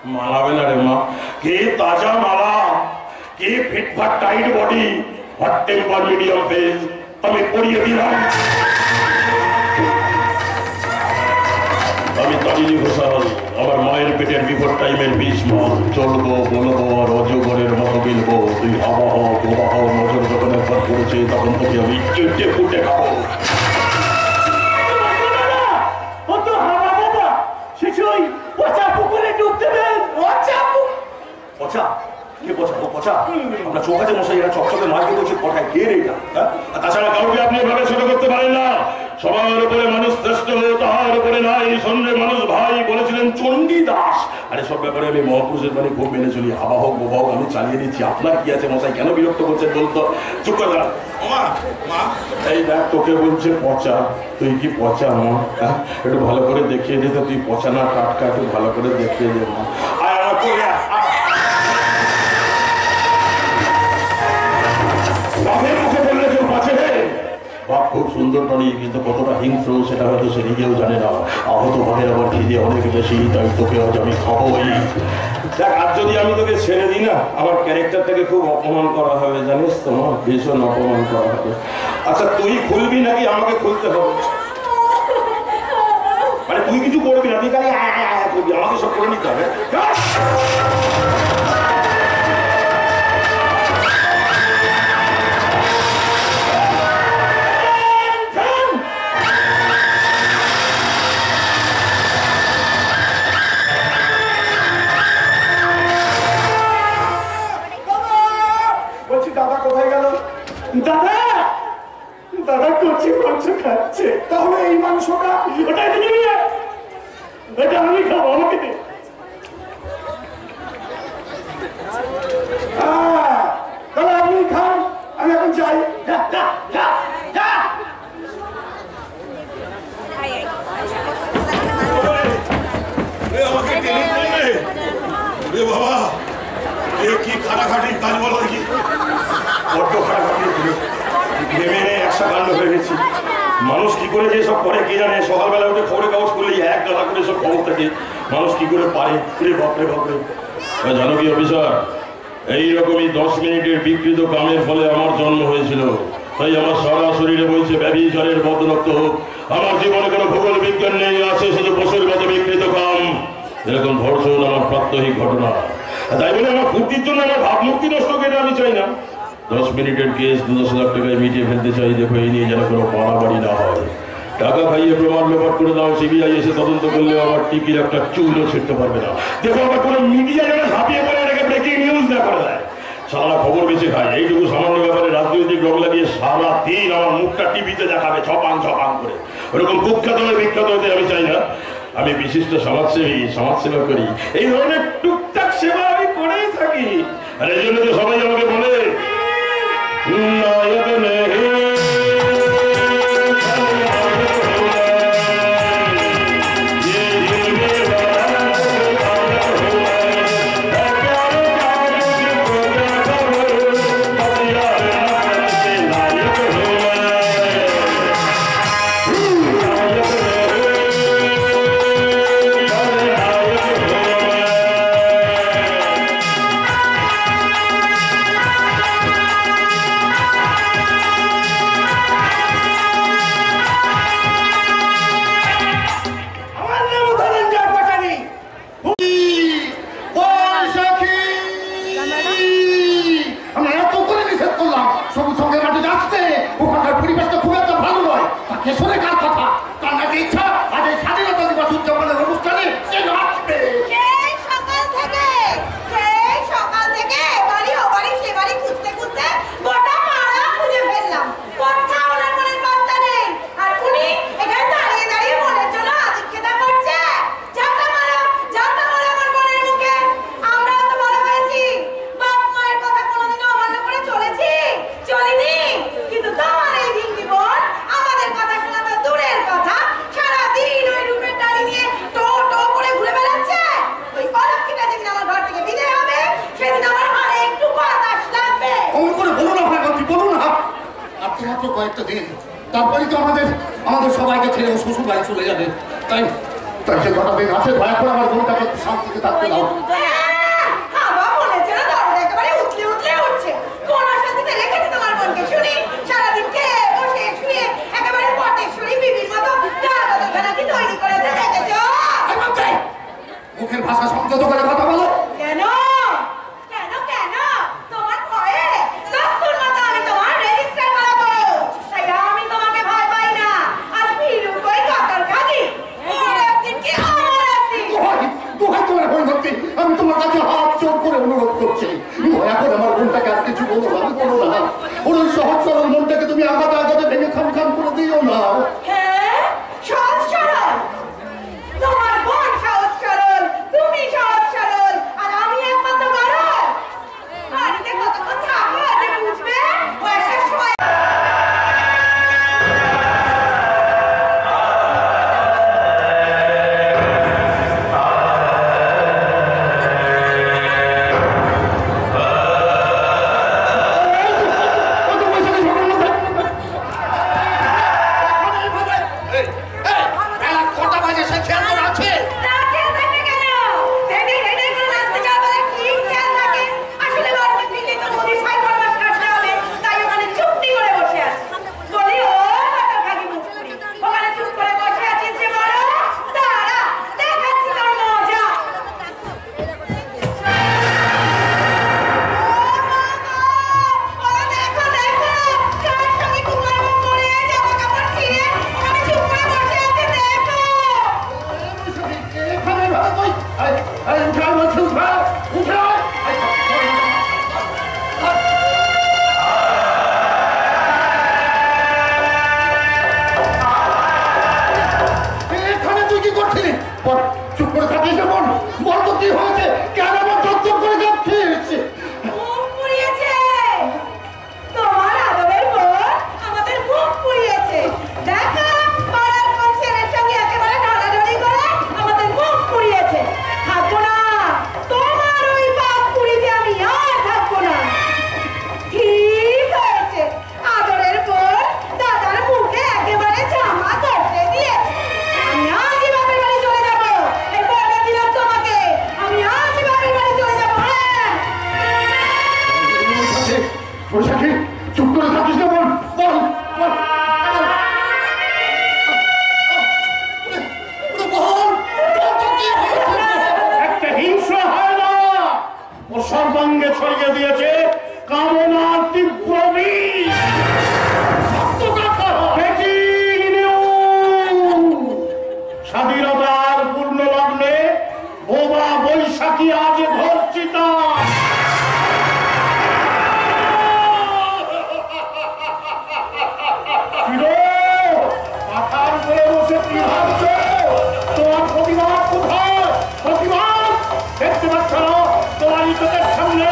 মানাবে না রে মা। কে তাজা মালা, কে ফিটফাট tight body, hot temper medium face, আমি পড়িয়ে দিলাম। আমি তারিণী ঘোষাল, আমার মায়ের পেটের বিফোর টাইমের 20 মাস চলবো, বলবো আর অজগরের মতো গিলবো। তুই হাওয়া হও, গোবা হও, নজর যখন একবার পড়েছে তখন থেকে আমি কেটে ফুটে খাবো। আমরা চোখাতে মশাই এরা চকচকে মাছ দিয়ে বলছি কথায় কে রে এটা? তাছাড়া কাউকে আপনি এভাবে ছোট করতে পারেন না। সবার উপরে মানুষ শ্রেষ্ঠ, তাহার উপরে নাই সন্ধ্যে মানুষ ভাই বলেছিলেন চণ্ডীদাস। আরে সব ব্যাপারে আমি মহাপুরুষের মানে খুব মেনে চলি। হাওয়া হোক বোবা হোক আমি চালিয়ে দিচ্ছি। আপনার কি আছে মশাই, কেন বিরক্ত করছেন বলতো? চুপ করে দাঁড়া। এই দেখ তোকে বলছে পচা, তুই কি পচা মা? একটু ভালো করে দেখিয়ে দিতে, তুই পচা না টাটকা, একটু ভালো করে দেখিয়ে দে মা। বাপ খুব সুন্দর প্রাণী, কিন্তু কতটা হিংস্র সেটা হয়তো সে নিজেও জানে না। আহত ভাগের আবার খিদে অনেক বেশি, তাই তোকে আজ আমি খাবোই। দেখ আজ যদি আমি তোকে ছেড়ে দিই না, আমার ক্যারেক্টারটাকে খুব অপমান করা হবে, জানিস তো মা, ভীষণ অপমান করা হবে। আচ্ছা তুই খুলবি নাকি আমাকে খুলতে হবে? মানে তুই কিছু করবি না, তুই খালি করবি, আমাকে সব করে নিতে হবে। খাচ্ছে তাহলে এই মাংসটা এটা আমি খাবো, আমাকে দে। তাহলে আপনি খান, আমি এখন যাই। বাবা কি খাটাখাটির কাজ বলো দেখি, বড্ড খাটাখাটি ভেবে একশো কাণ্ড হয়ে গেছি। মানুষ কি করে যে সব করে কে জানে। সকালবেলা উঠে খবরের কাগজ করলে এক গালা করে সব খবর থাকে, মানুষ কি করে পারে। বাপরে বাপরে। জানো কি অফিসার, এইরকমই 10 মিনিটের বিকৃত কামের ফলে আমার জন্ম হয়েছিল। তাই আমার সারা শরীরে বইছে ব্যভিচারের বদরক্ত। আমার জীবনে কোনো ভূগোল বিজ্ঞান নেই, আছে শুধু পশুর মতো বিকৃত কাম। এরকম ধর্ষণ আমার প্রাত্যহিক ঘটনা। তাই বলে আমার ফুর্তির জন্য আমার ভাবমূর্তি নষ্ট করে আমি চাই না। 10 মিনিটের কেস 2-10 লাখ টাকায় মিটিয়ে ফেলতে চাই। দেখো এই নিয়ে যেন কোনো বাড়াবাড়ি না হয়। টাকা খাইয়ে প্রমাণ লোপাট করে দাও, সিবিআই এসে তদন্ত করলে আমার টিকির একটা চুলও ছিটতে পারবে না। দেখো আবার কোনো মিডিয়া যেন ঝাঁপিয়ে পড়ে এটাকে ব্রেকিং নিউজ না করে দেয়। সারা খবর বেশি খায়। এইটুকু সামান্য ব্যাপারে রাজনৈতিক রং লাগিয়ে সারা দিন আমার মুখটা টিভিতে দেখাবে ছপাং করে। ওরকম কুখ্যাত হয়ে বিখ্যাত হতে আমি চাই না। আমি বিশিষ্ট সমাজসেবা করি, এই ধরনের টুকটাক সেবা আমি করেই থাকি। আর এই জন্য তো সবাই আমাকে বলে নায়ক নেই। কয়েকটা দিন তারপরেই তো আমাদের সবাইকে ছেড়ে শ্বশুর বাড়ি চলে যাবে। তাই তাই সে ঘটাবে গাছে দয়া করে আমার বোনটাকে শান্তিতে থাকতে দাও। মুখের ভাষা সংযত করে কথা বলো। কেন কেন কেন তোমার ভয়ে দস্তুর মতো আমি তোমার রেজিস্টার করাবো, তাই আমি তোমাকে ভয় পাই না। আজ ভিড়ু কই কাকার খাদি ওর একদিন কি আমার একদিন। দোহাই তোমার হয়ে ভক্তি, আমি তোমার কাছে হাত জোর করে অনুরোধ করছি, এখন আমার বোনটাকে আর কিছু বলো না, বলো না। ওর ওই সহজ সরল মনটাকে তুমি আঘাতে আঘাতে ভেঙে খাম খাম করে দিও না। হ্যাঁ সহজ সরল, তোমার বোন সহজ সরল, তুমি সহজ সরল, আর আমি একমাত্র গরল। বাড়িতে কতক্ষণ থাকো যে বুঝবে ও একটা সময়। চুপ করে থাকিস যেমন বল তো কি হয়েছে, কেন আমার চত্বর করে যাচ্ছিস? মুখ পুড়িয়েছে তোমার আদরের বোন, আমাদের মুখ পুড়িয়েছে। দেখো পাড়ার কোন ছেলের সঙ্গে একেবারে ঢলাঢলি করে আমাদের মুখ পুড়িয়েছে। থাকবো না তোমার ওই পাপ পুড়িতে, আমি আর থাকবো না। ঠিক হয়েছে, আদরের বোন দাদার মুখে একেবারে জামা করতে দিয়েছে। আমি আজই বাপের বাড়ি চলে যাবো, এই বলে দিলাম তোমাকে, আমি আজই বাপের বাড়ি চলে যাবো। হ্যাঁ বৈশাখী, চুপ করে থাকিস যেমন বল বল। একটা হিংসা হয় না, ও সর্বাঙ্গে ছড়িয়ে দিয়েছে কামনার তীব্র বিষ। স্বাধীনতার পূর্ণ লগ্নে বোমা বৈশাখী আজ ধর্ষিত। মাথার উপরে বসে কি ভাবছ? তোমার প্রতিবাদ কোথায়? প্রতিবাদ দেখতে পাচ্ছ না? তোমার চোখের সামনে